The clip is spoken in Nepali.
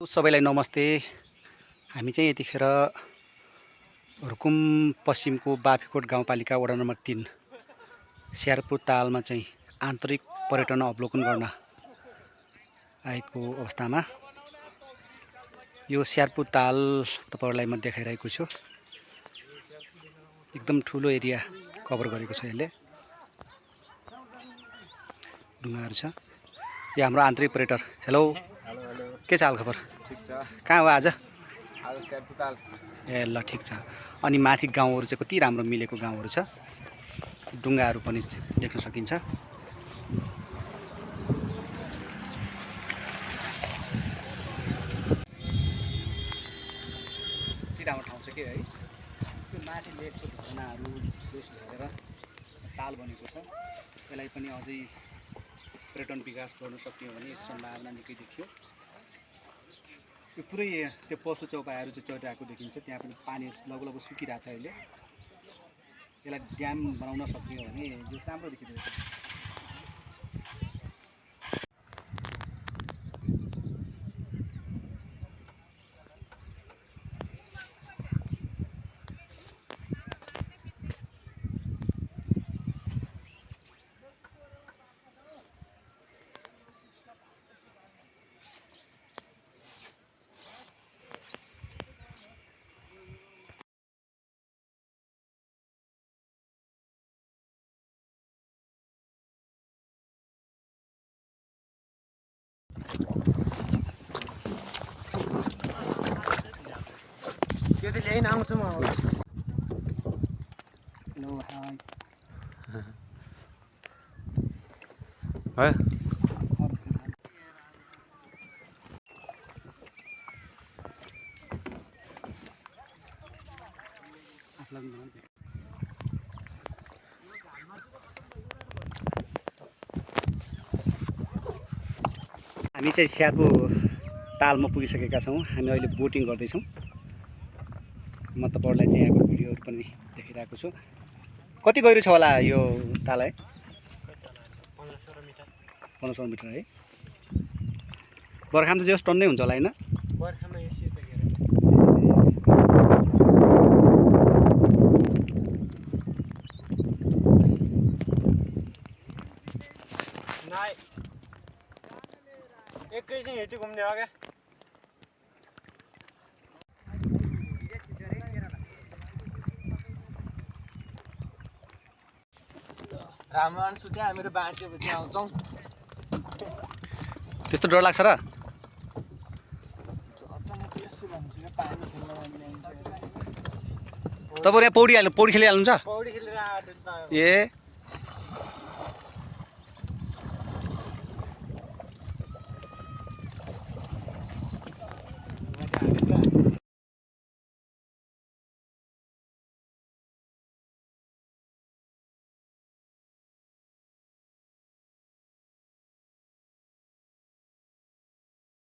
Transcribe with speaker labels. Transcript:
Speaker 1: सबैलाई नमस्ते। हामी चाहिँ यतिखेर रुकुम पश्चिमको बाफीकोट गाउँपालिका वडा नम्बर 3 स्यारपुर तालमा चाहिँ आन्तरिक पर्यटन अवलोकन गर्न आएको अवस्थामा यो स्यारपुर ताल तपाईहरुलाई म देखाइरहेको छु। एकदम ठुलो एरिया कभर गरेको छ यसले। ढुङ्गाहरू छ। यो हाम्रो आन्तरिक पर्यटक। हेलो के छ हाल खबर?
Speaker 2: ठीक छ।
Speaker 1: कहाँ हो आज?
Speaker 2: आज स्यारपुर ताल।
Speaker 1: ए ल ठिक छ। अनि माथि गाउँहरू चाहिँ कति राम्रो मिलेको गाउँहरू छ। ढुङ्गाहरू पनि देख्न सकिन्छ। कति राम्रो ठाउँ छ के है। त्यो माथि लेकको ढुङ्गाहरू बेस भएर ताल बनेको छ। यसलाई पनि अझै पर्यटन विकास गर्न सकियो भने सम्भावना निकै देखियो। यो पुरै त्यो पशु चौपायाहरू चाहिँ चढिरहेको देखिन्छ। त्यहाँ पनि पानी लगभग सुकिरहेछ अहिले। यसलाई ड्याम बनाउन सकियो भने यो राम्रो देखिन्छ।
Speaker 2: त्यो चाहिँ ल्याइन आउँछु म।
Speaker 1: Hello hi.
Speaker 2: है
Speaker 1: हामी चाहिँ स्यारपुर तालमा पुगिसकेका छौँ। हामी अहिले बोटिङ गर्दैछौँ। म तपाईहरुलाई चाहिँ यहाँको भिडियोहरू पनि देखिरहेको छु। कति गहिरो छ होला यो ताल है? 1500 मिटर है। बर्खामा त जस टन्नै हुन्छ होला हैन?
Speaker 2: बर्खामा यसो त हेर। नाइ एकैछिन हेटी घुम्ने हो क्या। रामन सुत्या हामीहरू बाँचेपछि आउँछौँ।
Speaker 1: त्यस्तो डर लाग्छ र? तपाईहरु यहाँ पौडी खेलिहाल्नुहुन्छ?
Speaker 2: पौडी खेलेर आएको त
Speaker 1: ए